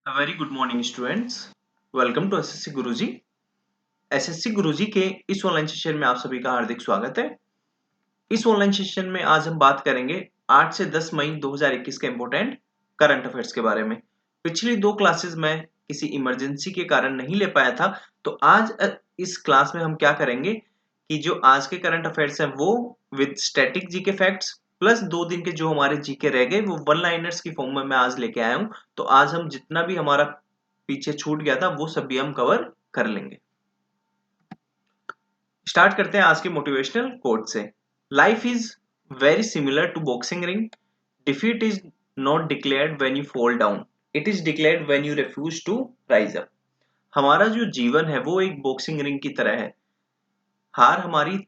A very good morning students. Welcome to SSC Guruji. SSC Guruji के इस online session में आप सभी का हार्दिक स्वागत है। इस ऑनलाइन सेशन में आज हम बात करेंगे 8 से 10 मई 2021 के इंपॉर्टेंट करंट अफेयर्स के बारे में। पिछली दो क्लासेस में किसी इमरजेंसी के कारण नहीं ले पाया था, तो आज इस क्लास में हम क्या करेंगे कि जो आज के करंट अफेयर्स हैं वो with static GK facts plus 2 दिन के जो हमारे जीके रह गए वो वन लाइनर्स की फॉर्म में मैं आज लेके आया हूं। तो आज हम जितना भी हमारा पीछे छूट गया था वो सब भी हम कवर कर लेंगे। स्टार्ट करते हैं आज के मोटिवेशनल कोट से। Life is very similar to boxing ring. Defeat is not declared when you fall down, it is declared when you refuse to rise up. हमारा जो जीवन है वो एक बॉक्सिंग रिंग की तरह है। हार हमारी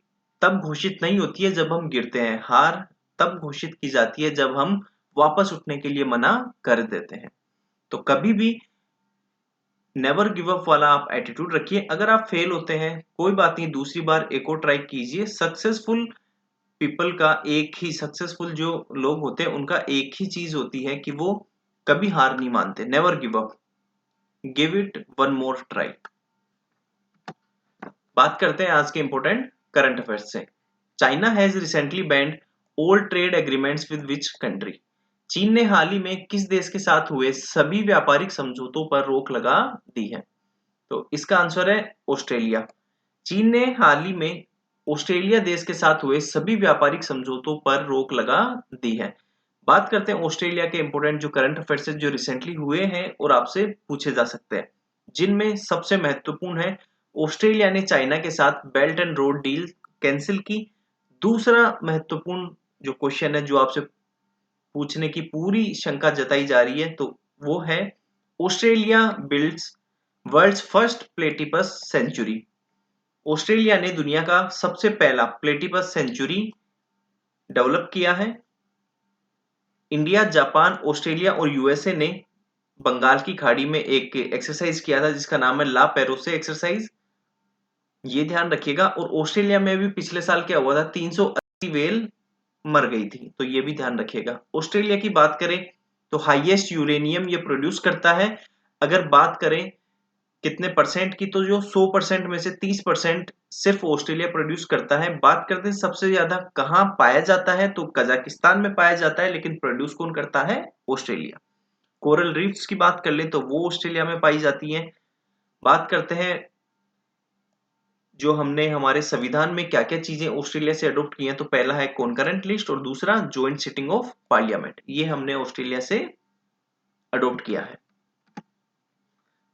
तब घोषित नहीं होती है जब हम गिरते हैं, हार तब घोषित की जाती है जब हम वापस उठने के लिए मना कर देते हैं। तो कभी भी नेवर गिव अप वाला आप एटीट्यूड रखिए। अगर आप फेल होते हैं कोई बात नहीं, दूसरी बार एक और ट्राई कीजिए। सक्सेसफुल पीपल का एक ही, सक्सेसफुल जो लोग होते हैं उनका एक ही चीज होती है कि वो कभी हार नहीं मानते। Never give up, give it one more try. बात करते हैं आज के इंपॉर्टेंट करंट अफेयर्स से। China has recently band all trade agreements with which country. चीन ने हाल ही में किस देश के साथ हुए सभी व्यापारिक समझौतों पर रोक लगा दी है? तो इसका आंसर है ऑस्ट्रेलिया। चीन ने हाल ही में ऑस्ट्रेलिया देश के साथ हुए सभी व्यापारिक समझौतों पर रोक लगा दी है। बात करते हैं ऑस्ट्रेलिया के इंपोर्टेंट जो करंट अफेयर्स जो रिसेंटली हुए हैं और आपसे पूछे जा सकते हैं, जिनमें सबसे महत्वपूर्ण है ऑस्ट्रेलिया ने चाइना के साथ belt and road deal cancel की। दूसरा महत्वपूर्ण जो क्वेश्चन है जो आपसे पूछने की पूरी शंका जताई जा रही है तो वो है Australia builds world's first platypus sanctuary. Australia ने दुनिया का सबसे पहला प्लेटिपस सेंचुरी डेवलप किया है। इंडिया, जापान, ऑस्ट्रेलिया और यूएसए ने बंगाल की खाड़ी में एक एक्सरसाइज किया था जिसका नाम है ला पेरोसे एक्सरसाइज, ये ध्यान रखिएगा। और ऑस्ट्रेलिया में भी पिछले साल क्या हुआ था, 380 वेल मर गई थी, तो ये भी ध्यान रखिएगा। ऑस्ट्रेलिया की बात करें तो हाईएस्ट यूरेनियम ये प्रोड्यूस करता है। अगर बात करें कितने परसेंट की, तो जो 100% में से 30% सिर्फ ऑस्ट्रेलिया प्रोड्यूस करता है। बात करते हैं सबसे ज्यादा कहाँ पाया जाता है, तो कजाकिस्तान में पाया जाता है, लेकिन प्रोड्यूस कौन करता है? ऑस्ट्रेलिया। कोरल रीफ्स की बात कर ले तो वो ऑस्ट्रेलिया में पाई जाती है। बात करते हैं जो हमने हमारे संविधान में क्या क्या चीजें ऑस्ट्रेलिया से अडॉप्ट की हैं, तो पहला है कॉन्करेंट लिस्ट और दूसरा ज्वाइंट सिटिंग ऑफ पार्लियामेंट, ये हमने ऑस्ट्रेलिया से अडॉप्ट किया है।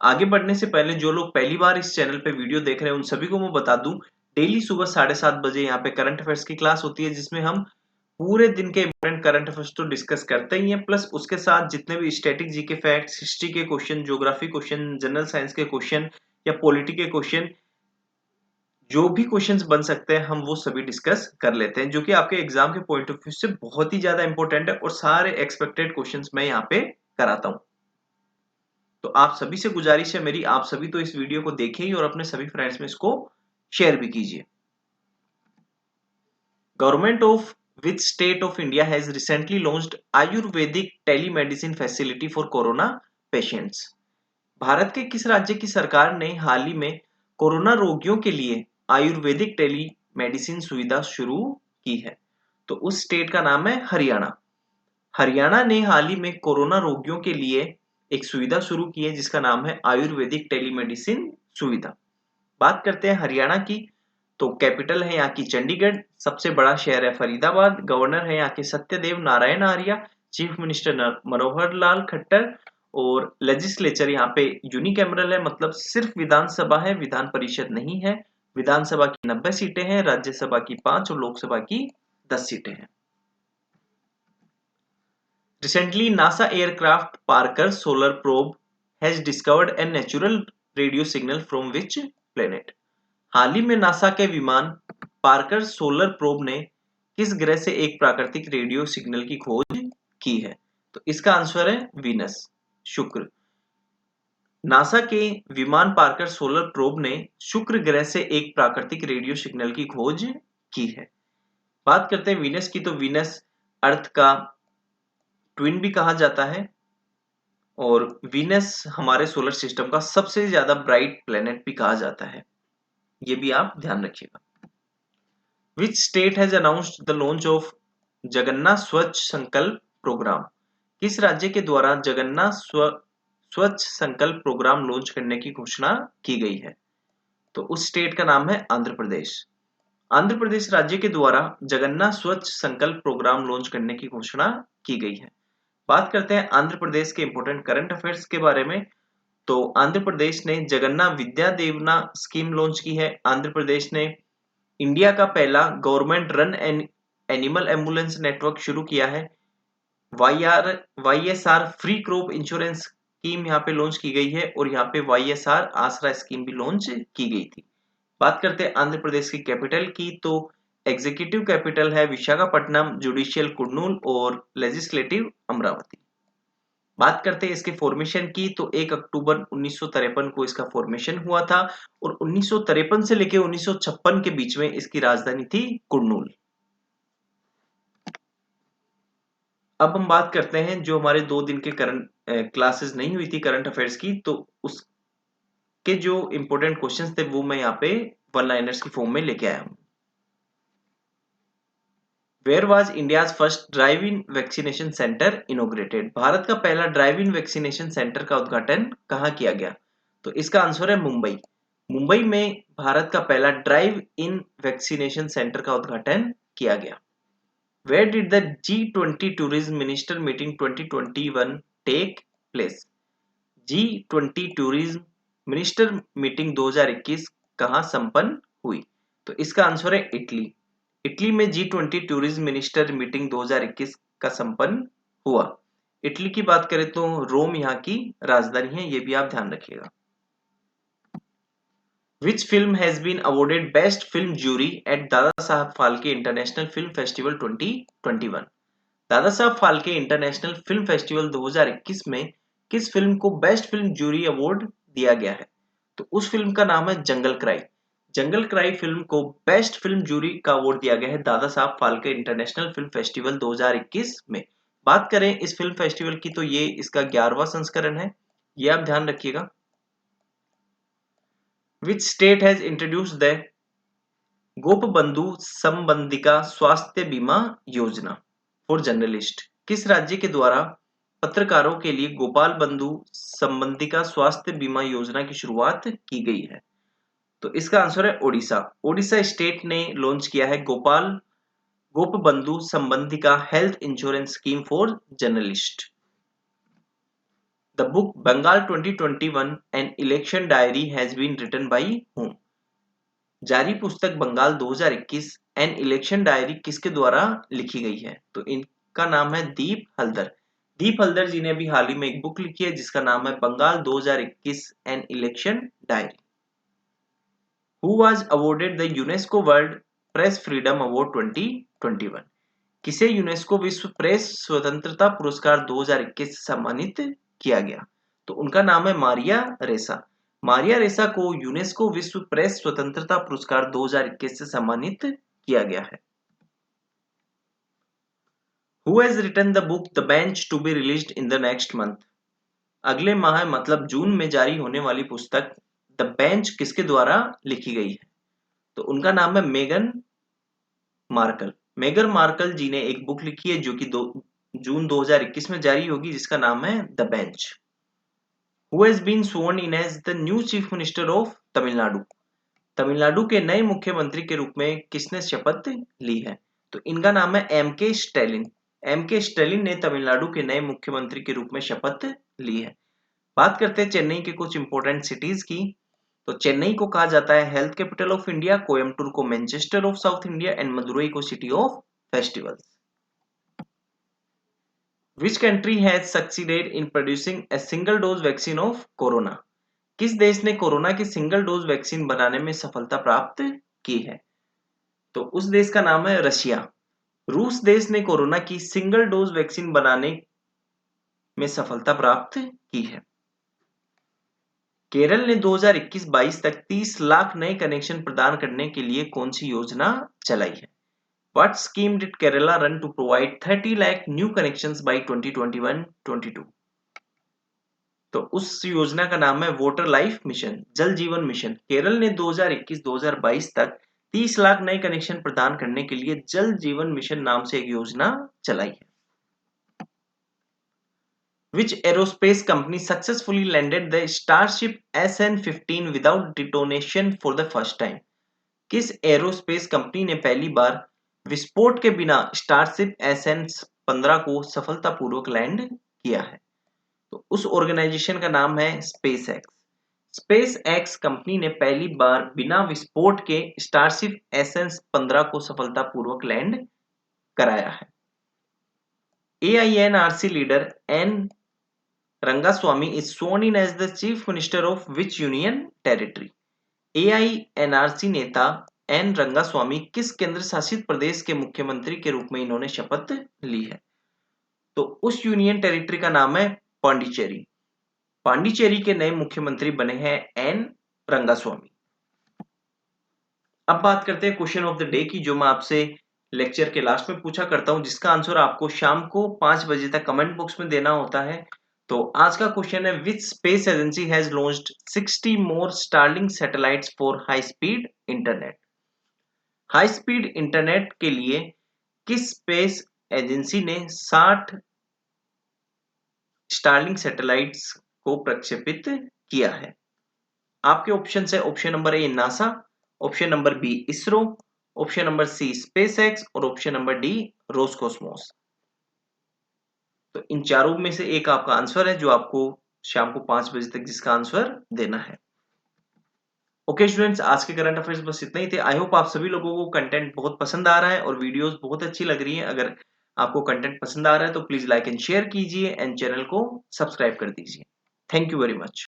आगे बढ़ने से पहले जो लोग पहली बार इस चैनल पे वीडियो देख रहे हैं उन सभी को मैं बता दूं, डेली सुबह 7:30 बजे यहाँ पे करंट अफेयर्स की क्लास होती है जिसमें हम पूरे दिन के इंपॉर्टेंट करंट अफेयर्स तो डिस्कस करते ही हैं, प्लस उसके साथ जितने भी स्टैटिक जीके फैक्ट्स, हिस्ट्री के question, geography question, general science के क्वेश्चन या पॉलिटी के क्वेश्चन, जो भी क्वेश्चंस बन सकते हैं हम वो सभी डिस्कस कर लेते हैं, जो कि आपके एग्जाम के पॉइंट ऑफ व्यू से बहुत ही ज्यादा इंपॉर्टेंट है और सारे एक्सपेक्टेड क्वेश्चंस मैं यहाँ पे कराता हूँ। तो आप सभी से गुजारिश है मेरी, आप सभी तो इस वीडियो को देखें ही और अपने सभी फ्रेंड्स में इसको शेयर भी कीजिए। Government of which state of India has recently launched Ayurvedic telemedicine facility for corona patients. Bharat के किस राज्य की सरकार ने हाल ही में कोरोना रोगियों के लिए आयुर्वेदिक टेली मेडिसिन सुविधा शुरू की है? तो उस स्टेट का नाम है हरियाणा। हरियाणा ने हाल ही में कोरोना रोगियों के लिए एक सुविधा शुरू की है जिसका नाम है आयुर्वेदिक टेलीमेडिसिन सुविधा। बात करते हैं हरियाणा की, तो कैपिटल है यहाँ की चंडीगढ़, सबसे बड़ा शहर है फरीदाबाद, गवर्नर है यहाँ के सत्यदेव नारायण आर्य, चीफ मिनिस्टर मनोहर लाल खट्टर, और लेजिस्लेचर यहाँ पे यूनिकैमरल है, मतलब सिर्फ विधानसभा है, विधान परिषद नहीं है। विधानसभा की 90 सीटें हैं, राज्यसभा की 5 और लोकसभा की 10 सीटें हैं। Recently, NASA aircraft Parker Solar Probe has discovered a natural radio signal from which planet? हाल ही में नासा के विमान पार्कर सोलर प्रोब ने किस ग्रह से एक प्राकृतिक रेडियो सिग्नल की खोज की है? तो इसका आंसर है वीनस, शुक्र। नासा के विमान पार्कर सोलर प्रोब ने शुक्र ग्रह से एक प्राकृतिक रेडियो सिग्नल की खोज की है। बात करते हैं वीनस की, तो वीनस अर्थ का ट्विन भी कहा जाता है और वीनस हमारे सोलर सिस्टम का सबसे ज्यादा ब्राइट प्लेनेट भी कहा जाता है, ये भी आप ध्यान रखिएगा। Which state has announced the launch of Jagannath स्वच्छ संकल्प प्रोग्राम? किस राज्य के द्वारा जगन्नाथ स्वच्छ संकल्प प्रोग्राम लॉन्च करने की घोषणा की गई है? तो उस स्टेट का नाम है आंध्र प्रदेश। आंध्र प्रदेश राज्य के द्वारा जगन्नाथ स्वच्छ संकल्प प्रोग्राम लॉन्च करने की घोषणा की गई है। बात करते हैं आंध्र प्रदेश के इंपोर्टेंट करंट अफेयर्स के बारे में। तो आंध्र प्रदेश ने जगन्नाथ विद्या देवना स्कीम लॉन्च की है। आंध्र प्रदेश ने इंडिया का पहला government run animal ambulance network शुरू किया है। YSR free crop insurance scheme यहाँ पे लॉन्च की गई है और यहाँ पे वाईएसआर आसरा स्कीम भी लॉन्च की गई थी। बात करते हैं आंध्र प्रदेश की कैपिटल की, तो एग्जीक्यूटिव कैपिटल है विशाखापट्टनम, जुडिशियल कुर्नूल और लेजिस्लेटिव अमरावती। बात करते हैं इसके फॉर्मेशन की, तो 1 अक्टूबर 1953 को इसका फॉर्मेशन हुआ था और 1953 से लेकर 1956 के बीच में इसकी राजधानी थी कुर्नूल। अब हम बात करते हैं जो हमारे 2 दिन के करंट क्लासेस नहीं हुई थी करंट अफेयर्स की, तो उसके जो इंपॉर्टेंट क्वेश्चंस थे वो मैं यहाँ पे वन लाइनर्स की फॉर्म में लेके आया हूँ। Where was India's first drive in vaccination center inaugurated? Bharat का पहला ड्राइव इन वैक्सीनेशन सेंटर का उद्घाटन कहाँ किया गया? तो इसका आंसर है मुंबई। मुंबई में भारत का पहला ड्राइव इन वैक्सीनेशन सेंटर का उद्घाटन किया गया। Where did the G20 Tourism Minister Meeting 2021 take place? G20 Tourism Minister Meeting 2021 कहाँ संपन्न हुई? तो इसका आंसर है इटली। इटली में G20 टूरिज्म मिनिस्टर मीटिंग 2021 का संपन्न हुआ। इटली की बात करें तो रोम यहाँ की राजधानी है, ये भी आप ध्यान रखिएगा। Which film has been awarded Best Film Jury at Dada Saheb Phalke International Film Festival 2021? Dada Saheb Phalke international film festival 2021 में किस फिल्म को बेस्ट फिल्म जूरी अवार्ड दिया गया है? तो उस फिल्म का नाम है जंगल क्राई। जंगल क्राई फिल्म को बेस्ट फिल्म जूरी का अवार्ड दिया गया है Dada Saheb Phalke international film festival 2021 में। बात करें इस फिल्म फेस्टिवल की, तो ये इसका 11वां संस्करण है, ये आप ध्यान रखिएगा। Which state has introduced the Gopabandhu संबंधिका स्वास्थ्य बीमा योजना फॉर जर्नलिस्ट? किस राज्य के द्वारा पत्रकारों के लिए गोपाल बंधु संबंधिका स्वास्थ्य बीमा योजना की शुरुआत की गई है? तो इसका आंसर है ओडिशा। ओडिशा स्टेट ने लॉन्च किया है Gopabandhu Sambadika health insurance scheme for journalist. The book Bengal 2021 An Election Diary has been written by whom? जारी पुस्तक बंगाल 2021 एन इलेक्शन डायरी किसके द्वारा लिखी गई है? तो इनका नाम है दीप हल्दर। दीप हल्दर जी ने अभी हाल ही में एक बुक लिखी है जिसका नाम है Bengal 2021 an election diary. Who was awarded the UNESCO world press freedom award 2021? किसे यूनेस्को विश्व प्रेस स्वतंत्रता पुरस्कार 2021 से सम्मानित किया गया? तो उनका नाम है मारिया रेसा। मारिया रेसा को यूनेस्को विश्व प्रेस स्वतंत्रता पुरस्कार 2021 से सम्मानित किया गया है। Who has written the book The Bench to be released in the next month? अगले माह मतलब जून में जारी होने वाली पुस्तक द बेंच किसके द्वारा लिखी गई है? तो उनका नाम है मेगन मार्कल। मेगन मार्कल जी ने एक बुक लिखी है जो कि जून 2021 में जारी होगी जिसका नाम है the bench. Who has been sworn in as the new chief minister of Tamil Nadu? Tamil Nadu के नए मुख्यमंत्री के रूप में किसने शपथ ली है? तो इनका नाम है एम के स्टैलिन। एम के स्टैलिन ने तमिलनाडु के नए मुख्यमंत्री के रूप में शपथ ली है। बात करते हैं चेन्नई के कुछ इंपोर्टेंट सिटीज की। तो चेन्नई को कहा जाता है health capital of India, Coimbatore को Manchester of South India and Madurai को city of festivals. Which country has succeeded in producing a single dose vaccine of corona? किस देश ने कोरोना की सिंगल डोज वैक्सीन बनाने में सफलता प्राप्त की है? तो उस देश का नाम है रशिया। रूस देश ने कोरोना की सिंगल डोज वैक्सीन बनाने में सफलता प्राप्त की है। केरल ने 2021-22 तक 30 लाख नए कनेक्शन प्रदान करने के लिए कौन सी योजना चलाई है? What scheme did Kerala run to provide 30 lakh new connections by 2021-22? तो उस योजना का नाम है वाटर लाइफ मिशन, जल जीवन मिशन। केरल ने 2021-2022 तक 30 लाख नए कनेक्शन प्रदान करने के लिए जल जीवन मिशन नाम से एक योजना चलाई है। Which aerospace company successfully landed the Starship SN-15 without detonation for the first time? किस एरोस्पेस कंपनी ने पहली बार विस्फोट के बिना स्टारशिप SN-15 को सफलतापूर्वक लैंड किया है? तो उस ऑर्गेनाइजेशन का नाम है space x. Space x company ने पहली बार बिना विस्फोट के स्टारशिप SN-15 को सफलतापूर्वक लैंड कराया है। AINRC leader N Rangaswamy is sworn in as the Chief Minister of which Union Territory? AINRC नेता एन रंगास्वामी किस केंद्र शासित प्रदेश के मुख्यमंत्री के रूप में इन्होंने शपथ ली है? तो उस यूनियन टेरिटरी का नाम है पांडिचेरी। पांडिचेरी के नए मुख्यमंत्री बने हैं एन रंगास्वामी। अब बात करते हैं क्वेश्चन ऑफ द डे की, जो मैं आपसे लेक्चर के लास्ट में पूछा करता हूं, जिसका आंसर आपको शाम को 5 बजे तक कमेंट बॉक्स में देना होता है। तो आज का क्वेश्चन है, which space agency has launched 60 more Starlink satellites for high speed internet? High speed internet के लिए किस स्पेस एजेंसी ने 60 स्टारलिंक सैटेलाइट्स को प्रक्षेपित किया है? आपके ऑप्शन है, option number A NASA, option number B ISRO, option number C SpaceX और ऑप्शन नंबर डी रोसकॉस्मोस। तो इन चारों में से एक आपका आंसर है, जो आपको शाम को 5 बजे तक जिसका आंसर देना है। ओके स्टूडेंट्स, आज के करंट अफेयर्स बस इतना ही थे। आई होप आप सभी लोगों को कंटेंट बहुत पसंद आ रहा है और वीडियोस बहुत अच्छी लग रही है। अगर आपको कंटेंट पसंद आ रहा है तो प्लीज लाइक एंड शेयर कीजिए एंड चैनल को सब्सक्राइब कर दीजिए। Thank you very much.